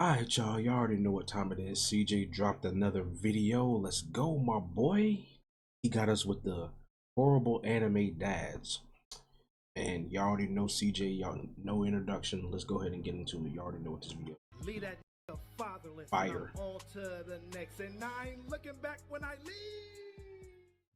Alright, y'all already know what time it is. CJ dropped another video. Let's go, my boy. He got us with the horrible anime dads. And y'all already know CJ, y'all no introduction. Let's go ahead and get into it. Y'all already know what this video is. Lead that fatherless. Fire. All to the next, and I ain't looking back when I leave.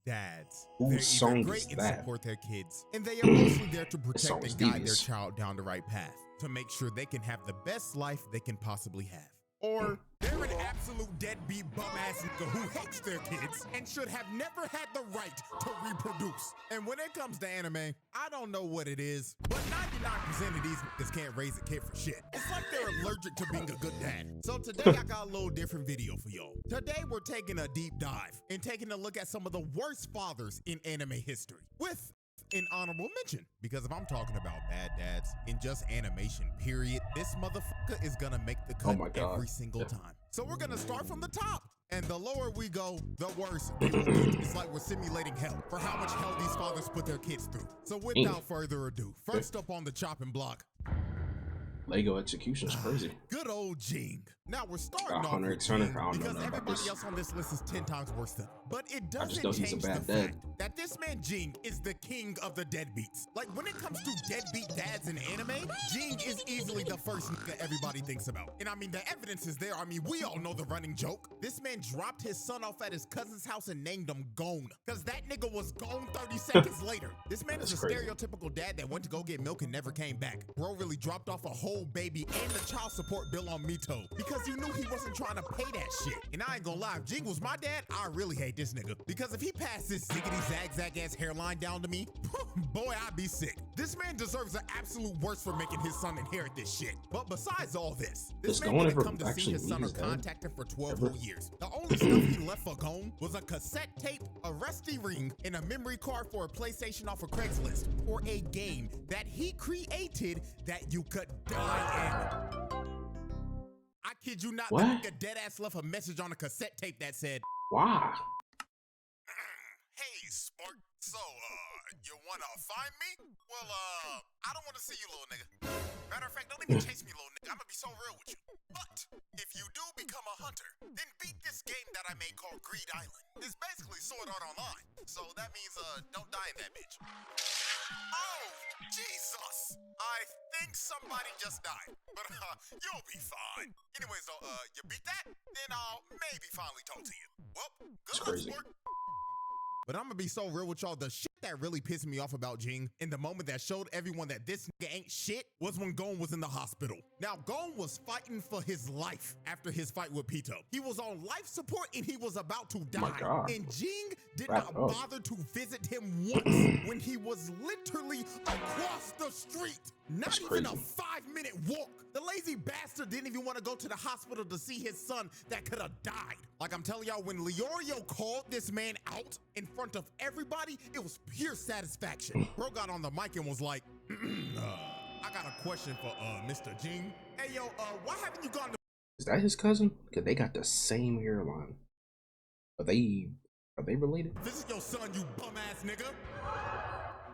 Dads. Whose song They're is great and that? support their kids, and they are mostly there to song protect is and guide their devious. child down the right path to make sure they can have the best life they can possibly have. Or they're an absolute deadbeat bum-ass nigga who hates their kids and should have never had the right to reproduce. And when it comes to anime, I don't know what it is, but 99% of these niggas can't raise a kid for shit. It's like they're allergic to being a good dad. So today I got a little different video for y'all. Today we're taking a deep dive and taking a look at some of the worst fathers in anime history with an honorable mention, because if I'm talking about bad dads in just animation period, this motherfucker is gonna make the cut my God. every single time. So we're gonna start from the top, and the lower we go, the worse it will get. It's like we're simulating hell for how much hell these fathers put their kids through. So without further ado, first up on the chopping block, Lego execution is crazy. good old Jing. Now we're starting off Hunter with x Hunter. Jing I don't know because nothing about everybody this. else on this list is 10 times worse than him. But it I just doesn't know he's a change the bad dad. fact that this man Jing is the king of the deadbeats. Like when it comes to deadbeat dads in anime, Jing is easily the first nigga everybody thinks about. And I mean, the evidence is there. I mean, we all know the running joke. This man dropped his son off at his cousin's house and named him Gone, because that nigga was gone 30 seconds later. This man is a crazy. stereotypical dad that went to go get milk and never came back. Bro really dropped off a whole baby and the child support bill on Mito because he knew he wasn't trying to pay that shit. And I ain't gonna lie, if Jing was my dad, I really hate this nigga, because if he passed this ziggity zag ass hairline down to me, boy, I'd be sick. This man deserves the absolute worst for making his son inherit this shit. But besides all this Does man Gon didn't ever come to see actually his son meet or his dad? contact him for 12 Ever? whole years. The only stuff he left for Gon was a cassette tape, a rusty ring, and a memory card for a PlayStation off of Craigslist, or a game that he created that you could die in. I kid you not, What? the nigga dead ass left a message on a cassette tape that said, Why? "Hey, Spark, so, you wanna find me? Well, I don't wanna see you, little nigga. Matter of fact, don't even chase me, little nigga. I'm gonna be so real with you. But, if you do become a hunter, then beat this game that I made called Greed Island. It's basically Sword Art Online. So that means, don't die in that bitch." Oh, Jesus! I think somebody just died. But, you'll be fine. Anyways, though, you beat that? Then I'll maybe finally talk to you. Well, good luck, crazy. sport. But I'm gonna be so real with y'all, the shit that really pissed me off about Jing in the moment that showed everyone that this nigga ain't shit was when Gon was in the hospital. Now, Gon was fighting for his life after his fight with Pito. He was on life support and he was about to my die. God. And Jing did Wrap not up. bother to visit him once when he was literally across the street. Not That's even a crazy. 5-minute walk. The lazy bastard didn't even want to go to the hospital to see his son that could have died. Like I'm telling y'all, when Leorio called this man out in front of everybody, it was pure satisfaction. Bro got on the mic and was like, I got a question for Mr. Jing. Hey yo, why haven't you gone to Is that his cousin? Because they got the same hairline. Are they related? visit your son, you bum ass nigga?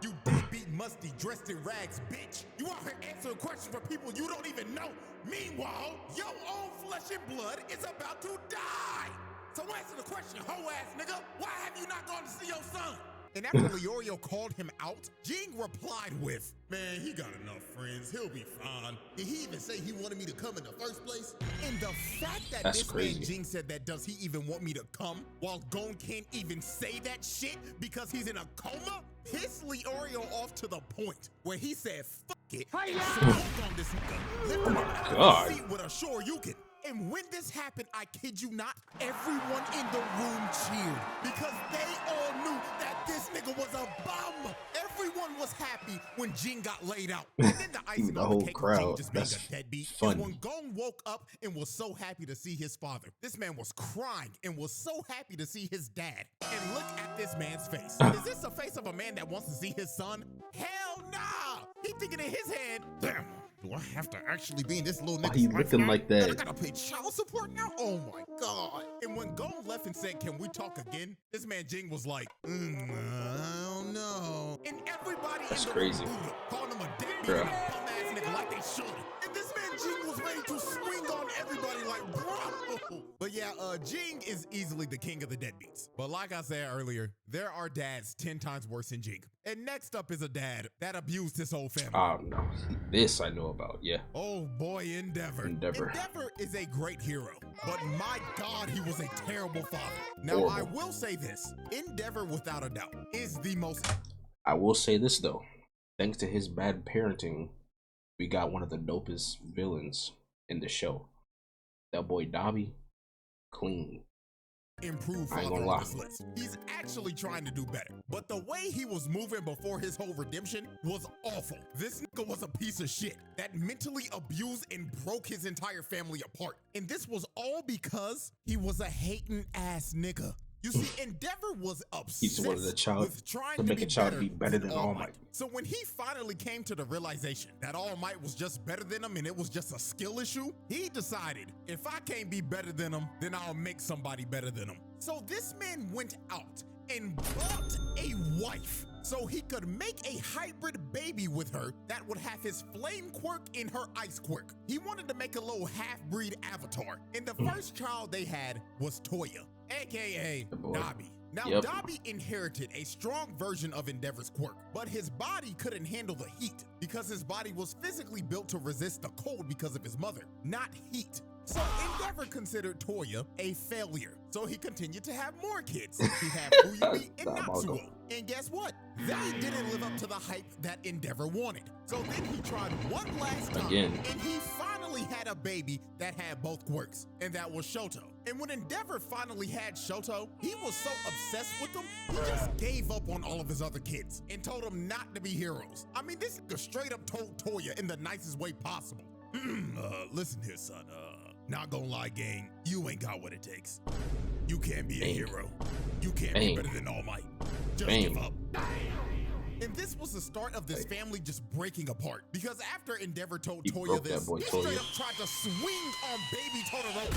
You deadbeat, musty, dressed in rags, bitch. You out here answering questions for people you don't even know. Meanwhile, your own flesh and blood is about to die. So answer the question, hoe ass nigga. Why have you not gone to see your son? And after Leorio called him out, Jing replied with, "Man, he got enough friends. He'll be fine. Did he even say he wanted me to come in the first place?" And the fact that That's this crazy. man Jing said that, does he even want me to come, while Gon can't even say that shit because he's in a coma, pissed Leorio off to the point where he said, "Fuck it," and smoked on this nigga, lifting him out of God. the seat with a Shoryuken. And when this happened, I kid you not, everyone in the room cheered because they all knew that this nigga was a bum. Everyone was happy when Jing got laid out. And then the icing The on whole the cake of crowd. Jing just being That's a deadbeat is funny. when Gon woke up and was so happy to see his father. This man was crying and was so happy to see his dad. And look at this man's face. Is this the face of a man that wants to see his son? Hell nah! He thinking in his head, damn. Do I have to actually be in this little Why nigga's he life looking now? like And I that? gotta pay child support now? Oh my God. And when Gon left and said, "Can we talk again?" this man Jing was like, I don't know. And everybody That's in the crazy. room booed him, calling him a deadbeat Bruh. and a bum ass nigga like they should. And this man Jing was ready to swing on everybody like, bro. But yeah, Jing is easily the king of the deadbeats. But like I said earlier, there are dads 10 times worse than Jing. And next up is a dad that abused his whole family. No, this I know about. Yeah. Oh boy, Endeavor. Endeavor is a great hero, but my God, he was a terrible father. Now, I will say this, Endeavor, without a doubt, is the most... I will say this, though. Thanks to his bad parenting, we got one of the dopest villains in the show. That boy Dobby, clean. Improved father on this list. He's actually trying to do better, but the way he was moving before his whole redemption was awful. This nigga was a piece of shit that mentally abused and broke his entire family apart, and this was all because he was a hating ass nigga. You see, Endeavor was obsessed with trying to make a child be better than All Might. So when he finally came to the realization that All Might was just better than him and it was just a skill issue, he decided, if I can't be better than him, then I'll make somebody better than him. So this man went out and bought a wife so he could make a hybrid baby with her that would have his flame quirk in her ice quirk. He wanted to make a little half-breed avatar, and the first child they had was Toya, aka Dobby. Now, Dobby inherited a strong version of Endeavor's quirk, but his body couldn't handle the heat because his body was physically built to resist the cold because of his mother, not heat. So Endeavor considered Toya a failure, so he continued to have more kids. He had Fuyumi and Natsuo, and guess what? They didn't live up to the hype that Endeavor wanted. So then he tried one last time, and he finally had a baby that had both quirks, and that was Shoto. And when Endeavor finally had Shoto, he was so obsessed with them, he just gave up on all of his other kids and told them not to be heroes. I mean, this nigga straight up told Toya in the nicest way possible. Listen here, son, not gonna lie, gang, you ain't got what it takes. You can't be a hero. You can't be better than All Might. Just give up. And this was the start of this family just breaking apart. Because after Endeavor told Toya this, he straight up tried to swing on baby Todoroki.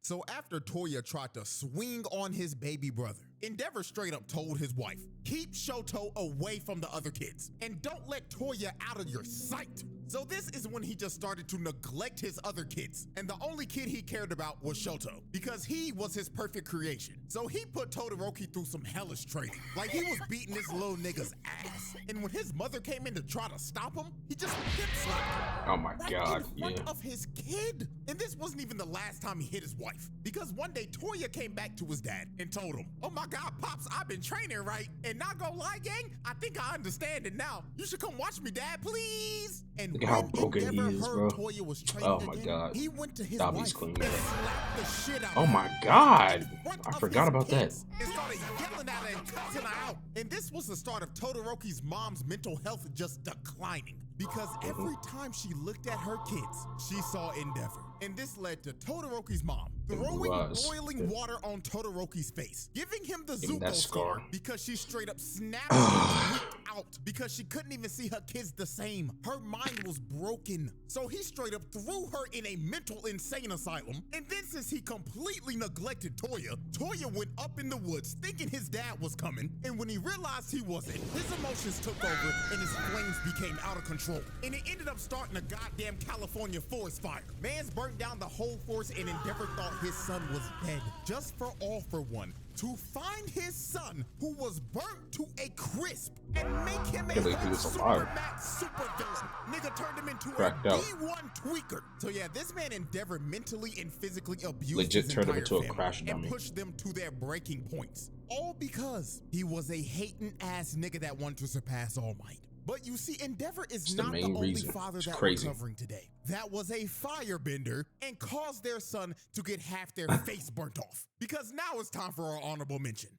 So after Toya tried to swing on his baby brother, Endeavor straight up told his wife, keep Shoto away from the other kids and don't let Toya out of your sight. So this is when he just started to neglect his other kids. And the only kid he cared about was Shoto because he was his perfect creation. So he put Todoroki through some hellish training. Like he was beating this little nigga's ass. And when his mother came in to try to stop him, he just hip slapped him. Oh my God, in front of his kid. And this wasn't even the last time he hit his wife. Because one day Toya came back to his dad and told him, oh my God, Pops, I've been training right. And not gonna lie, gang, I think I understand it now. You should come watch me, Dad, please. And look how broken he is, bro. Toya was training my God. He went to his Dobby's wife clean. and slapped the shit out Oh of my her God. in I front forgot of about his that. kids and started yelling at her and cussing her out. And this was the start of Todoroki's mom's mental health just declining. Because every time she looked at her kids, she saw Endeavor. And this led to Todoroki's mom throwing boiling water on Todoroki's face, giving him the Zuko scar because she straight up snapped and freaked out because she couldn't even see her kids the same. Her mind was broken. So he straight up threw her in a mental insane asylum. And then since he completely neglected Toya, Toya went up in the woods thinking his dad was coming. And when he realized he wasn't, his emotions took over and his flames became out of control. And it ended up starting a goddamn California forest fire. Man's burnt down the whole forest and Endeavor thought his son was dead. Just for all for one, to find his son who was burnt to a crisp and make him a super max super villain. Nigga turned him into a D1 tweaker. So yeah, this man Endeavor mentally and physically abused his entire family and pushed them to their breaking points. All because he was a hating ass nigga that wanted to surpass All Might. But you see, Endeavor is not the only father that we're covering today. That was a firebender and caused their son to get half their face burnt off. Because now it's time for our honorable mention.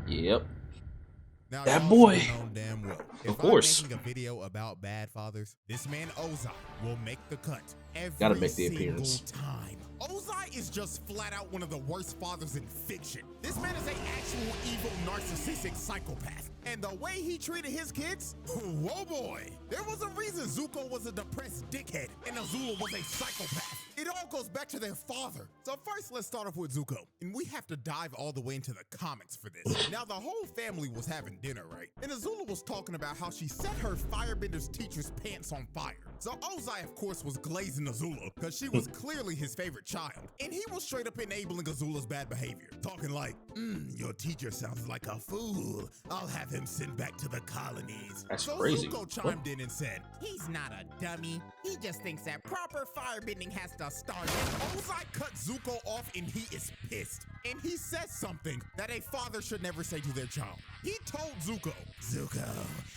Yep. Now, that boy. Damn well, of course. I'm making a video about bad fathers, this man Ozai will make the cut Gotta every make the appearance. single time. Ozai is just flat out one of the worst fathers in fiction. This man is an actual evil narcissistic psychopath. And the way he treated his kids, whoa boy. There was a reason Zuko was a depressed dickhead and Azula was a psychopath. It all goes back to their father. So first, let's start off with Zuko. And we have to dive all the way into the comics for this. Now, the whole family was having dinner, right? And Azula was talking about how she set her firebender's teacher's pants on fire. So Ozai, of course, was glazing Azula because she was clearly his favorite child. And he was straight up enabling Azula's bad behavior. Talking like, your teacher sounds like a fool. I'll have him sent back to the colonies. That's so crazy. Zuko chimed in and said, he's not a dummy. He just thinks that proper firebending has to start. And Ozai cut Zuko off and he is pissed. And he says something that a father should never say to their child. He told Zuko, Zuko,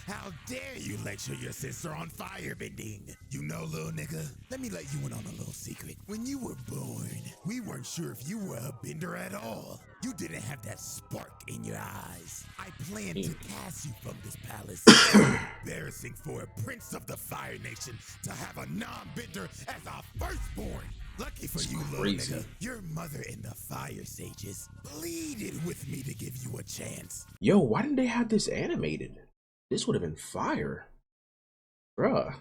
how dare you lecture your sister on firebending? You know, little nigga, let me let you in on a little secret. When you were born, we weren't sure if you were a bender at all. You didn't have that spark in your eyes. I planned to cast you from this palace. Embarrassing for a prince of the Fire Nation to have a non-bender as our firstborn. Lucky for you, little nigga, your mother in the Fire Sages pleaded with me to give you a chance. Yo, why didn't they have this animated? This would have been fire. Bruh.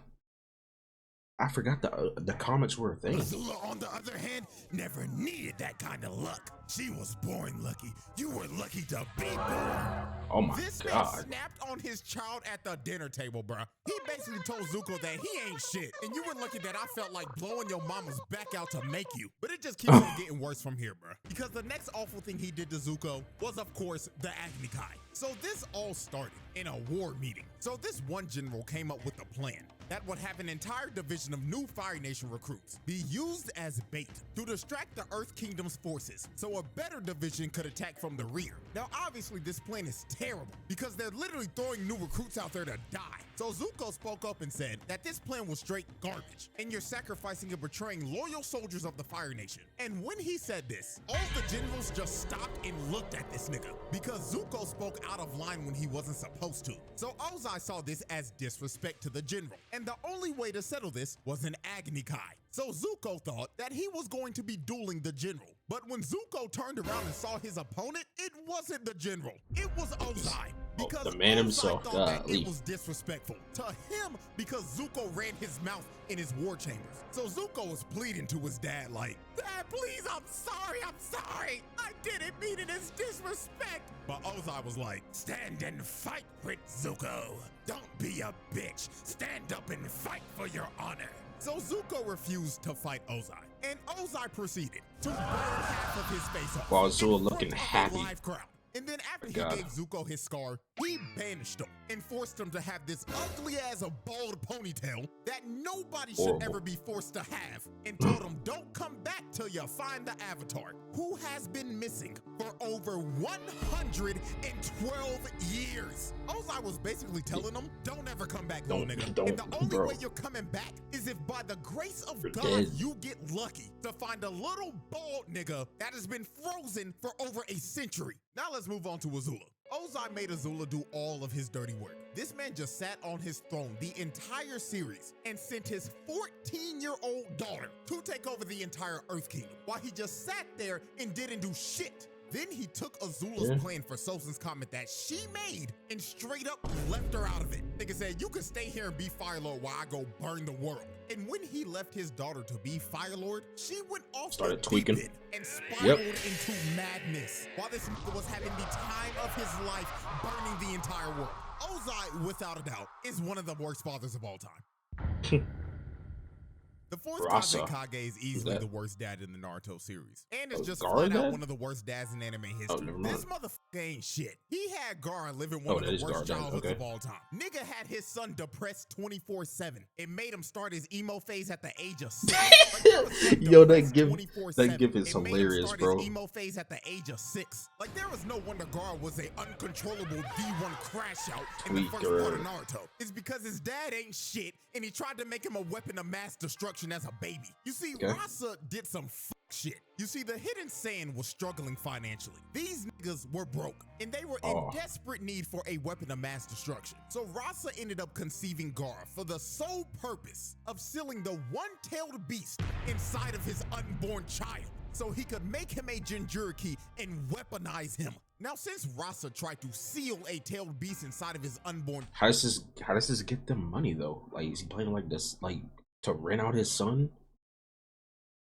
I forgot the comics were a thing. Azula, on the other hand, never needed that kind of luck. She was born lucky. You were lucky to be born. Oh my this God. Man snapped on his child at the dinner table, bruh. He basically told Zuko that he ain't shit. And you were lucky that I felt like blowing your mama's back out to make you. But it just keeps on getting worse from here, bruh. Because the next awful thing he did to Zuko was, of course, the Agni Kai. So this all started in a war meeting. So this one general came up with a plan that would have an entire division of new Fire Nation recruits be used as bait to distract the Earth Kingdom's forces so a better division could attack from the rear. Now, obviously, this plan is terrible because they're literally throwing new recruits out there to die. So Zuko spoke up and said that this plan was straight garbage and you're sacrificing and betraying loyal soldiers of the Fire Nation. And when he said this, all the generals just stopped and looked at this nigga because Zuko spoke out of line when he wasn't supposed to. So Ozai saw this as disrespect to the general. And the only way to settle this was an Agni Kai. So Zuko thought that he was going to be dueling the general. But when Zuko turned around and saw his opponent, it wasn't the general. It was Ozai. Because the man Ozai himself, thought that it was disrespectful to him because Zuko ran his mouth in his war chambers. So Zuko was pleading to his dad like, Dad, please, I'm sorry. I didn't mean it as disrespect. But Ozai was like, stand and fight, Prince Zuko. Don't be a bitch. Stand up and fight for your honor. So Zuko refused to fight Ozai. And Ozai proceeded to burn half of his face off. While Azula looking happy. Live crowd. And then after he gave Zuko his scar, he banished him and forced him to have this ugly as a bald ponytail that nobody should ever be forced to have, and told him, don't come back till you find the Avatar, who has been missing for over 112 years. Ozai was basically telling him, don't ever come back, little nigga. And the only way you're coming back is if by the grace of God, you get lucky to find a little bald nigga that has been frozen for over a century. Now let's move on to Azula. Ozai made Azula do all of his dirty work. This man just sat on his throne the entire series and sent his 14-year-old daughter to take over the entire Earth Kingdom while he just sat there and didn't do shit. Then he took Azula's plan for Sozin's comet that she made and straight up left her out of it. Nigga said, you can stay here and be Fire Lord while I go burn the world. And when he left his daughter to be Fire Lord, she went off started tweaking and spiraled into madness while this nigga was having the time of his life burning the entire world. Ozai, without a doubt, is one of the worst fathers of all time. The fourth Czdachamp is easily the worst dad in the Naruto series. And it's just flat out one of the worst dads in anime history. This motherfucker ain't shit. He had Gaara living one of the worst childhoods of all time. Nigga had his son depressed 24/7. It made him start his emo phase at the age of 6. Yo, that gif is hilarious, bro. His emo phase at the age of 6. Like, there was no wonder Gaara was a uncontrollable D1 crash out in the first part of Naruto. It's because his dad ain't shit, and he tried to make him a weapon of mass destruction as a baby. You see, Rasa did some shit. You see, the Hidden Sand was struggling financially. These niggas were broke, and they were in desperate need for a weapon of mass destruction. So Rasa ended up conceiving Gaara for the sole purpose of sealing the one-tailed beast inside of his unborn child, so he could make him a Jinchuriki and weaponize him. Now, since Rasa tried to seal a tailed beast inside of his unborn, how does this get them money though? Like, is he playing like this, like, to rent out his son?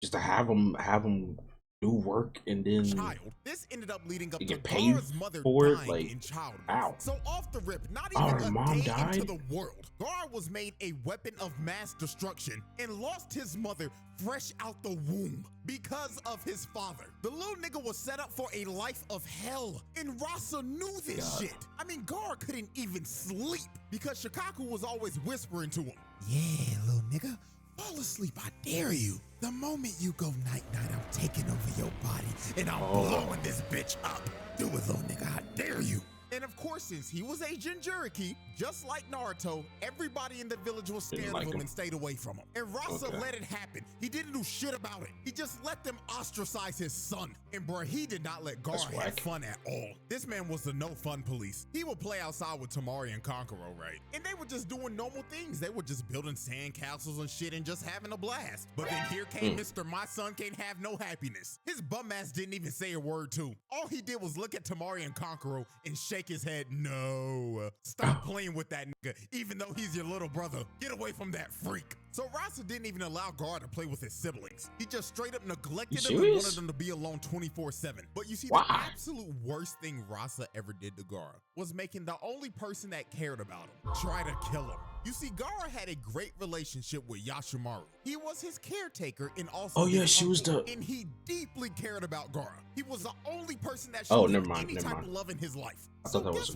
just to have him do work and then child. This ended up leading up to get paid Gara's mother for it. dying Like, in childbirth. ow. So off the rip, not Oh, even her a mom day into died? the world, Gar was made a weapon of mass destruction and lost his mother fresh out the womb because of his father. The little nigga was set up for a life of hell, and Rasa knew this shit. I mean, Gar couldn't even sleep because Shikaku was always whispering to him, "Yeah, little nigga, fall asleep, I dare you. The moment you go night-night, I'm taking over your body and I'm blowing this bitch up. Do it, little nigga, I dare you." And of course, since he was a Jinchuriki, just like Naruto, everybody in the village was scared of him and stayed away from him. And Rasa let it happen. He didn't do shit about it. He just let them ostracize his son. And bruh, he did not let Gar have fun at all. This man was the no fun police. He would play outside with Tamari and Kankuro, right? And they were just doing normal things. They were just building sand castles and shit and just having a blast. But then here came Mr. My Son Can't Have No Happiness. His bum ass didn't even say a word too. All he did was look at Tamari and Kankuro and shake his head. No, stop playing with that nigga, even though he's your little brother. Get away from that freak. So Rasa didn't even allow Gar to play with his siblings. He just straight up neglected them and wanted them to be alone 24/7. But you see, the absolute worst thing Rasa ever did to Gar was making the only person that cared about him try to kill him. You see, Gar had a great relationship with Yashimaru. He was his caretaker and also she was the, and he deeply cared about Gar. He was the only person that showed him any type of love in his life. I thought that was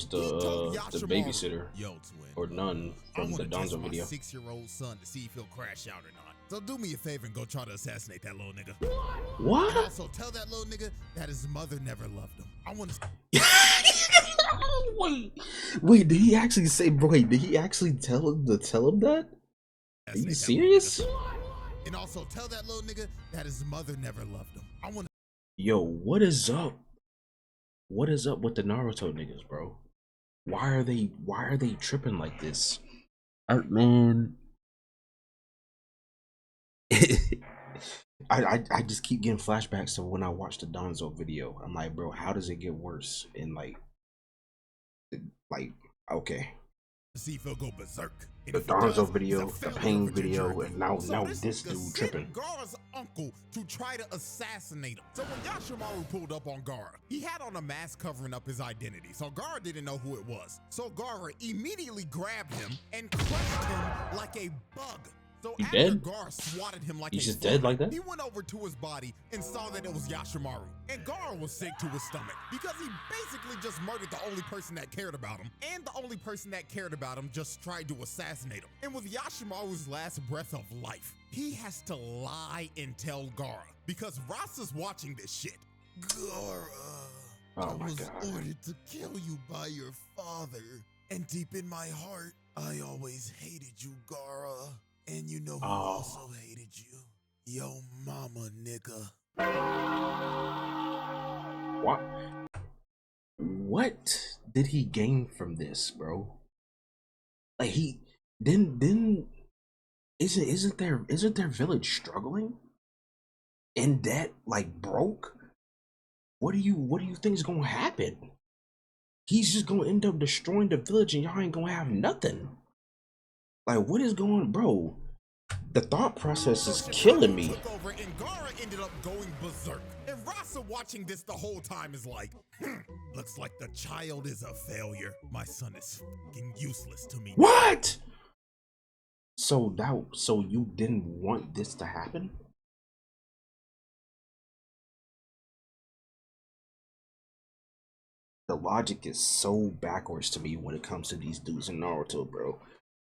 the babysitter, yo, twin, or nun from the Donzo video. 6-year-old son to see if he'll crash out or not. So do me a favor and go try to assassinate that little nigga. What? And also tell that little nigga that his mother never loved him. I want to. Wait, did he actually say? Wait, did he actually tell him that? Are you serious? And also tell that little nigga that his mother never loved him. I want. Yo, what is up? What is up with the Naruto niggas, bro? Why are they tripping like this? Man, I just keep getting flashbacks to when I watched the Donzo video. I'm like, bro, how does it get worse? And like okay. See if he'll go berserk. The Donzo video, the Pain video, and now this dude tripping. Gaara's uncle to try to assassinate him. So when Yashimaru pulled up on Gaara, he had on a mask covering up his identity. So Gaara didn't know who it was. So Gaara immediately grabbed him and crushed him like a bug. So He after dead? Gaara swatted him like He's a just bug, dead like that? he went over to his body and saw that it was Yashimaru. And Gaara was sick to his stomach because he basically just murdered the only person that cared about him. And the only person that cared about him just tried to assassinate him. And with Yashimaru's last breath of life, he has to lie and tell Gaara because Rasa's watching this shit. Gaara, I was ordered to kill you by your father. And deep in my heart, I always hated you, Gaara. And you know who also hated you? Yo mama, nigga. What did he gain from this, bro? Like he then isn't their village struggling? In debt, like broke? What do you think is gonna happen? He's just gonna end up destroying the village and y'all ain't gonna have nothing. Like, what is going, bro? The thought process is killing me. Took over and Gaara ended up going berserk. And Rasa watching this the whole time is like, looks like the child is a failure. My son is fucking useless to me. What? So you didn't want this to happen? The logic is so backwards to me when it comes to these dudes in Naruto, bro.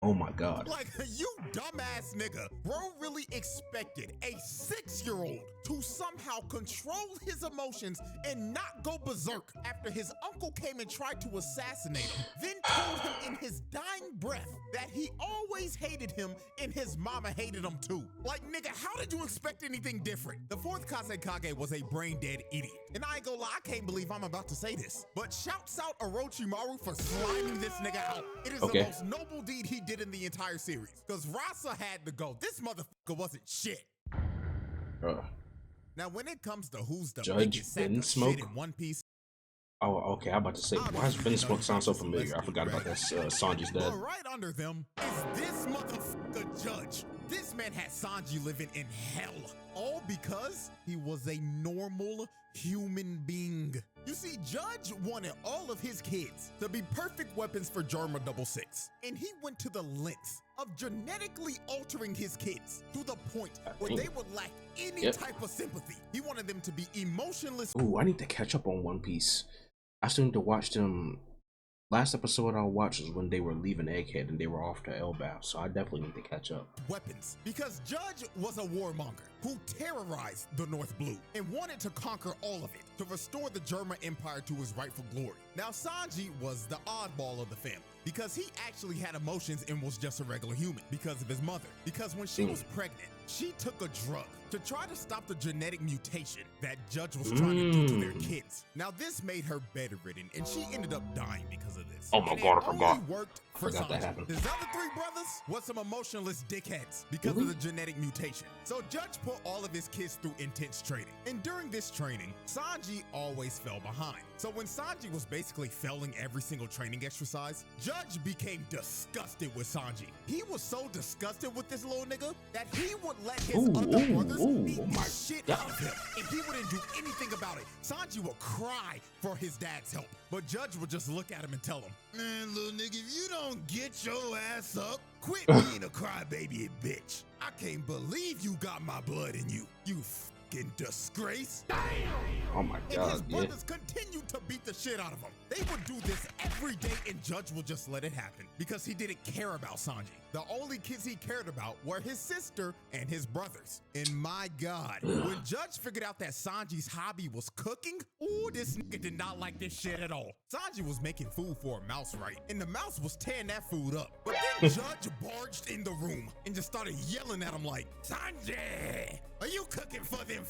Oh my god. Like, you dumbass nigga. Bro really expected a 6-year-old to somehow control his emotions and not go berserk after his uncle came and tried to assassinate him, then told him in his dying breath that he always hated him and his mama hated him too. Like, nigga, how did you expect anything different? The 4th Kazekage was a brain-dead idiot. And I ain't gonna lie, I can't believe I'm about to say this, but shouts out Orochimaru for sliming this nigga out. It is the most noble deed he did in the entire series. Because Rasa had to go. This motherfucker wasn't shit. Now, when it comes to who's the biggest sack of shit in One Piece. Oh, okay. I'm about to say, why does Vinsmoke sound so familiar? I forgot about that. Sanji's dad. But right under them is this motherfucker Judge. This man had Sanji living in hell, all because he was a normal human being. You see, Judge wanted all of his kids to be perfect weapons for Jarma 66, and he went to the lengths of genetically altering his kids to the point where they would lack any type of sympathy. He wanted them to be emotionless. Ooh, I need to catch up on One Piece. I still need to watch them. Last episode I watched was when they were leaving Egghead and they were off to Elbaf, so I definitely need to catch up. Weapons, because Judge was a warmonger who terrorized the North Blue and wanted to conquer all of it to restore the German Empire to its rightful glory. Now Sanji was the oddball of the family because he actually had emotions and was just a regular human because of his mother. Because when she was pregnant, she took a drug to try to stop the genetic mutation that Judge was trying to do to their kids. Now this made her bedridden and she ended up dying because of this. Oh my God, I forgot. Worked for Forgot that Sanji. happened. His other three brothers was some emotionless dickheads because of the genetic mutation. So Judge put all of his kids through intense training. And during this training, Sanji always fell behind. So when Sanji was basically failing every single training exercise, Judge became disgusted with Sanji. He was so disgusted with this little nigga that he would let his other brothers beat the shit out of him. And he wouldn't do anything about it. Sanji would cry for his dad's help. But Judge would just look at him and tell him, man, little nigga, if you don't get your ass up, quit being a crybaby bitch. I can't believe you got my blood in you. You fucking disgrace. Oh my And God, his brothers continued to beat the shit out of him. They would do this every day and Judge would just let it happen because he didn't care about Sanji. The only kids he cared about were his sister and his brothers. And my God, when Judge figured out that Sanji's hobby was cooking, ooh, this nigga did not like this shit at all. Sanji was making food for a mouse, right? And the mouse was tearing that food up. But then Judge barged in the room and just started yelling at him like, Sanji, are you cooking for them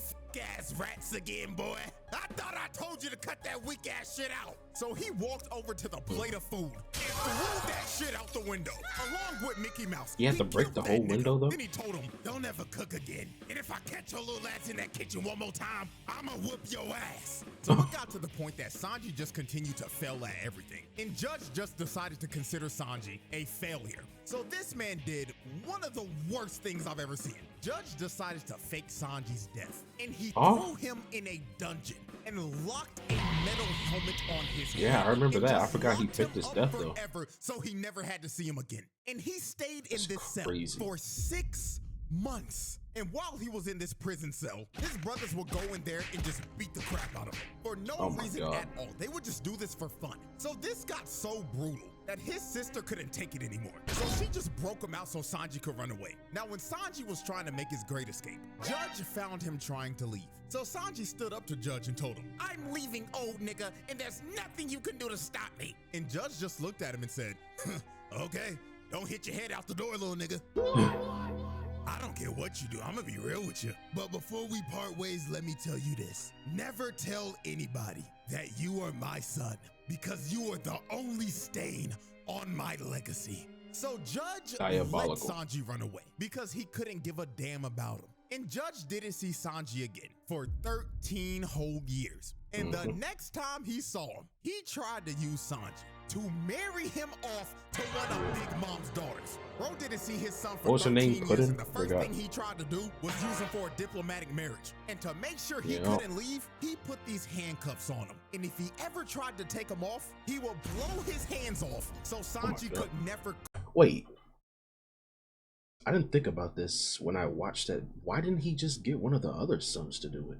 ass rats again, boy? I thought I told you to cut that weak ass shit out. So he walked over to the plate of food and threw that shit out the window, along with Mickey Mouse. You have to break the whole window though? Then he told him, don't ever cook again. And if I catch your little ass in that kitchen one more time, I'ma whoop your ass. So it got to the point that Sanji just continued to fail at everything. And Judge just decided to consider Sanji a failure. So this man did one of the worst things I've ever seen. Judge decided to fake Sanji's death, and he threw him in a dungeon and locked a metal helmet on his head. Yeah, I remember that. I just forgot he locked faked him his up death though. forever, so he never had to see him again. And he stayed in That's this cell crazy. for 6 months. And while he was in this prison cell, his brothers would go in there and just beat the crap out of him for no reason at all. They would just do this for fun. So this got so brutal that his sister couldn't take it anymore. So she just broke him out so Sanji could run away. Now when Sanji was trying to make his great escape, Judge found him trying to leave. So Sanji stood up to Judge and told him, I'm leaving, old nigga, and there's nothing you can do to stop me. And Judge just looked at him and said, okay, don't hit your head out the door, little nigga. I don't care what you do, I'm gonna be real with you. But before we part ways, let me tell you this. Never tell anybody that you are my son, because you are the only stain on my legacy. So Judge let Sanji run away because he couldn't give a damn about him. And Judge didn't see Sanji again for 13 whole years. And the next time he saw him, he tried to use Sanji to marry him off to one of Big Mom's daughters. Bro didn't see his son for 13 years, and the first thing he tried to do was use him for a diplomatic marriage. And to make sure he couldn't leave, he put these handcuffs on him. And if he ever tried to take them off, he would blow his hands off so Sanji could never... Wait. I didn't think about this when I watched it. Why didn't he just get one of the other sons to do it?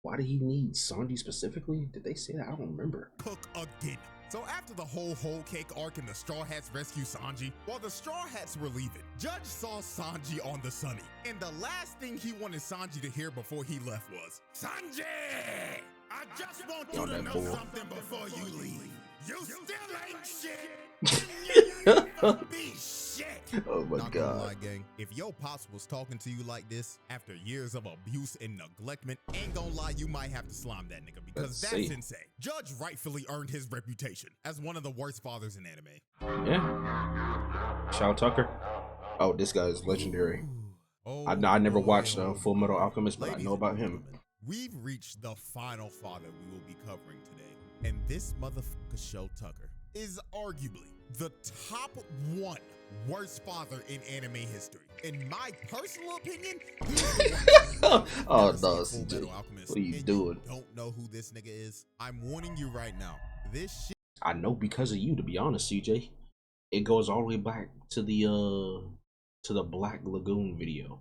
Why did he need Sanji specifically? Did they say that? I don't remember. Cook again. So after the whole cake arc and the Straw Hats rescue Sanji, while the Straw Hats were leaving, Judge saw Sanji on the Sunny. And the last thing he wanted Sanji to hear before he left was, Sanji! I just want you to know something before you leave. You still ain't shit! Be shit! Oh my Not God. gonna lie, gang. If your pops was talking to you like this after years of abuse and neglectment, ain't gonna lie, you might have to slime that nigga because that's insane. Judge rightfully earned his reputation as one of the worst fathers in anime. Yeah. Shao Tucker. Oh, this guy is legendary. I never watched Full Metal Alchemist, but I know about him. We've reached the final father we will be covering today, and this motherfucker Shao Tucker is arguably the top one worst father in anime history. In my personal opinion, he's the worst. Oh Never no, seen CJ. Fullmetal Alchemist, What are you and doing? don't know who this nigga is? I'm warning you right now. This shit. I know because of you, to be honest, CJ. It goes all the way back to the Black Lagoon video.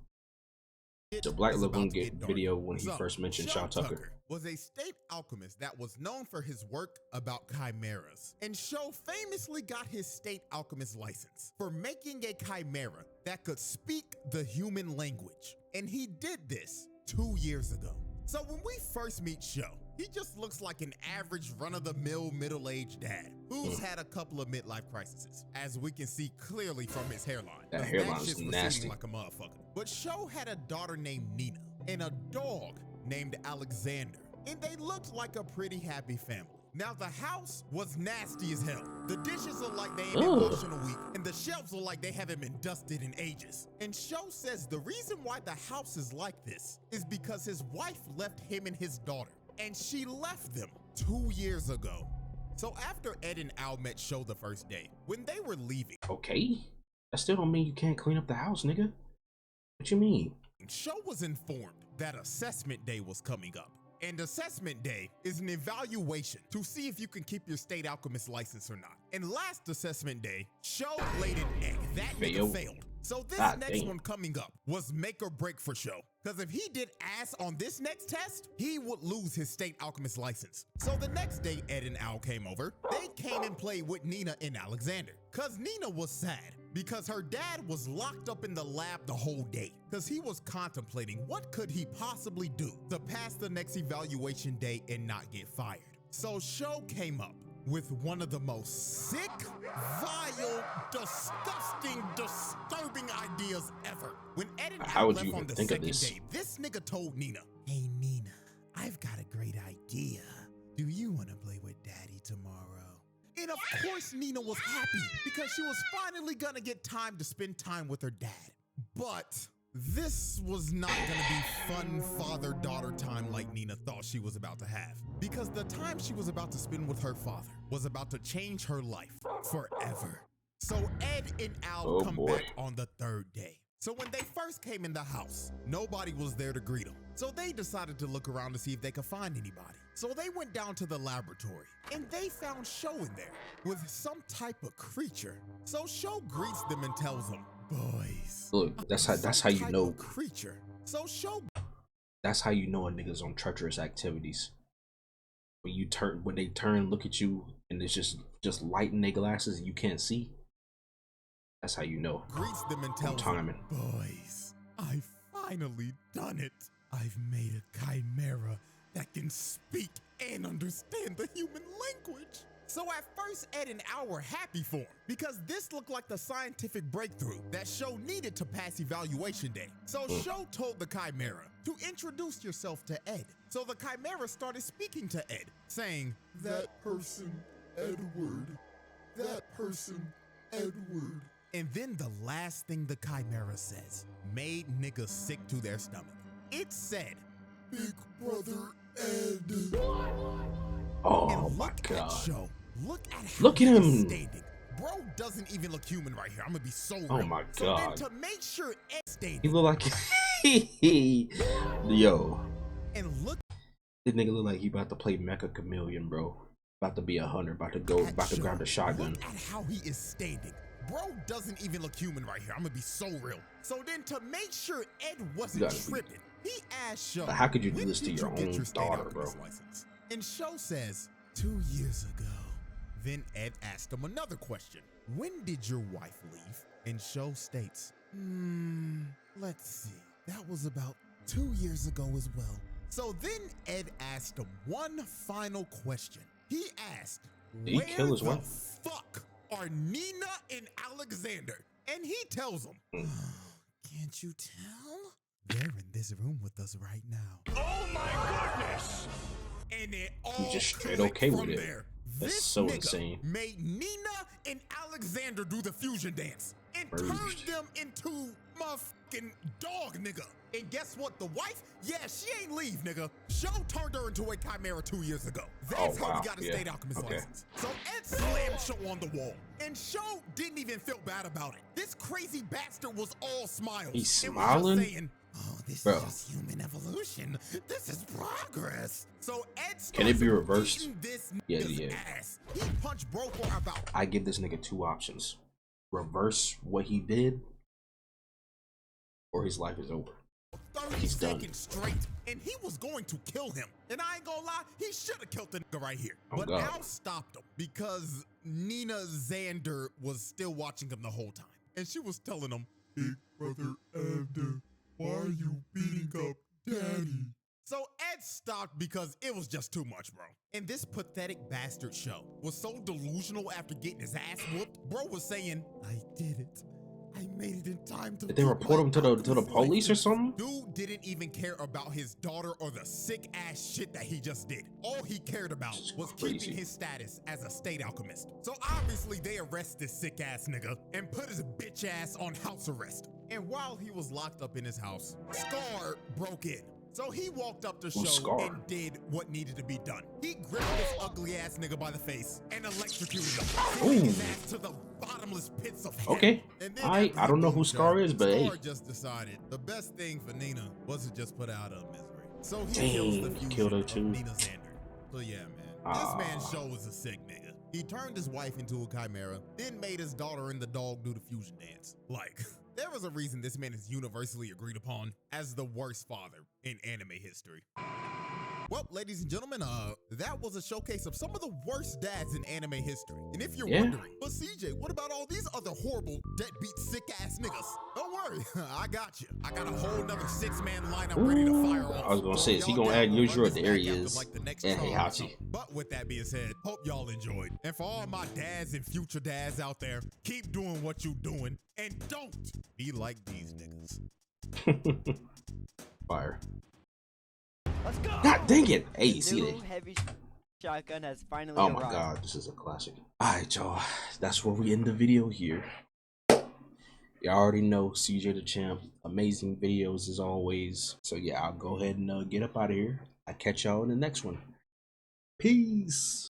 The Black Is Lagoon about to get dark. video when he So, first mentioned Sho Shaw Tucker. was a state alchemist that was known for his work about chimeras. And Sho famously got his state alchemist license for making a chimera that could speak the human language. And he did this 2 years ago. So when we first meet Sho, he just looks like an average run-of-the-mill middle-aged dad who's had a couple of midlife crises, as we can see clearly from his hairline. That 'Cause hairline's shit's receding nasty. like a motherfucker. But Sho had a daughter named Nina and a dog named Alexander, and they looked like a pretty happy family. Now the house was nasty as hell. The dishes are like they ain't been washed in a week, and the shelves are like they haven't been dusted in ages. And Sho says the reason why the house is like this is because his wife left him and his daughter, and she left them 2 years ago. So after Ed and Al met Sho the first day, when they were leaving, Okay, that still don't mean you can't clean up the house, nigga. What you mean? Sho was informed that assessment day was coming up. And assessment day is an evaluation to see if you can keep your state alchemist license or not. And last assessment day, Sho laid an egg. That nigga failed. So this next one coming up was make or break for Sho. Because if he did ass on this next test, he would lose his state alchemist license. So the next day Ed and Al came over. They came and played with Nina and Alexander. Because Nina was sad because her dad was locked up in the lab the whole day. Because he was contemplating what could he possibly do to pass the next evaluation day and not get fired. So Sho came up with one of the most sick, vile, disgusting, disturbing ideas ever. When Ed and Al left on the second day, this nigga told Nina, "Hey Nina, I've got a great idea. Do you want to play with Daddy tomorrow?" And of course Nina was happy because she was finally gonna get time to spend time with her dad. But this was not gonna be fun father-daughter time like Nina thought she was about to have, because the time she was about to spend with her father was about to change her life forever. So Ed and Al come back on the third day. So when they first came in the house, nobody was there to greet them. So they decided to look around to see if they could find anybody. So they went down to the laboratory and they found Sho in there with some type of creature. So Sho greets them and tells them, "Boys, look, that's how you know creature." So Sho, that's how you know a nigga's on treacherous activities. When they turn, look at you, and it's just light in their glasses and you can't see. That's how you know. Greets them and tells them, "Boys, I've finally done it. I've made a chimera that can speak and understand the human language." So at first, Ed and Al were happy for him because this looked like the scientific breakthrough that Sho needed to pass evaluation day. So Sho told the chimera to introduce yourself to Ed. So the chimera started speaking to Ed, saying, "That person, Edward. That person, Edward." And then the last thing the chimera says made niggas sick to their stomach. It said, "Big brother Ed." Oh my God. Sho. Look at him. Standing. Bro doesn't even look human right here. I'm gonna be so real. Oh my God. So then to make sure Ed stayed. He look like yo. And look, this nigga look like he about to play Mecha Chameleon, bro. About to be a hunter, about to grab the shotgun. Look at how he is standing. Bro doesn't even look human right here. I'm gonna be so real. So then to make sure Ed wasn't tripping, he asked Sho, how could you do this to your own daughter, bro? License? And Sho says, 2 years ago. Then Ed asked him another question. When did your wife leave? And Sho states, let's see. That was about 2 years ago as well. So then Ed asked him one final question. He asked, where the fuck are Nina and Alexander? And he tells him, can't you tell? They're in this room with us right now. Oh my goodness! And it all just straight okay with it. there. That's This so nigga insane. made Nina and Alexander do the fusion dance and turned them into motherfucking dog, nigga. And guess what? The wife? Yeah, she ain't leave, nigga. Show turned her into a chimera 2 years ago. That's how we got a state alchemist license. So Ed slammed Show on the wall. And Show didn't even feel bad about it. This crazy bastard was all smiles. He's smiling? Saying, oh, this is just human evolution. This is progress. So Ed can it be reversed? This Yeah. ass. He punched bro for about. I give this nigga two options: reverse what he did, or his life is over. 30 seconds straight, and he was going to kill him. And I ain't gonna lie, he should have killed the nigga right here. But Al stopped him because Nina Xander was still watching him the whole time. And she was telling him, Big brother Ed, why are you beating up daddy? So Ed stopped because it was just too much, bro. And this pathetic bastard Show was so delusional after getting his ass whooped, bro was saying, I did it. I made it in time to. Did they report him to the police or something? Dude didn't even care about his daughter or the sick ass shit that he just did. All he cared about was keeping his status as a state alchemist. So obviously they arrest this sick ass nigga and put his bitch ass on house arrest. And while he was locked up in his house, Scar broke in. So he walked up to Show and did what needed to be done. He gripped this ugly ass nigga by the face and electrocuted him, throwing his ass to the bottomless pits of hell. Okay. I don't know who Scar is, but Scar just decided the best thing for Nina was to just put out her misery. So he kills the fusion of Nina Xander. So yeah, man. This man Show was a sick nigga. He turned his wife into a chimera, then made his daughter and the dog do the fusion dance. Like, there was a reason this man is universally agreed upon as the worst father in anime history. Well, ladies and gentlemen, that was a showcase of some of the worst dads in anime history. And if you're wondering, but CJ, what about all these other horrible, deadbeat, sick-ass niggas? Don't worry, I got you. I got a whole nother 6-man lineup ready to fire off. I was gonna say, is he gonna add Yujiro at the areas and Heihachi? But with that being said, hope y'all enjoyed. And for all my dads and future dads out there, keep doing what you doing and don't be like these niggas. Fire. Let's go! God dang it! Hey, you see that? Heavy shotgun has finally arrived. Oh my god, this is a classic. Alright, y'all. That's where we end the video here. Y'all already know Cjdachamp. Amazing videos as always. So yeah, I'll go ahead and get up out of here. I'll catch y'all in the next one. Peace.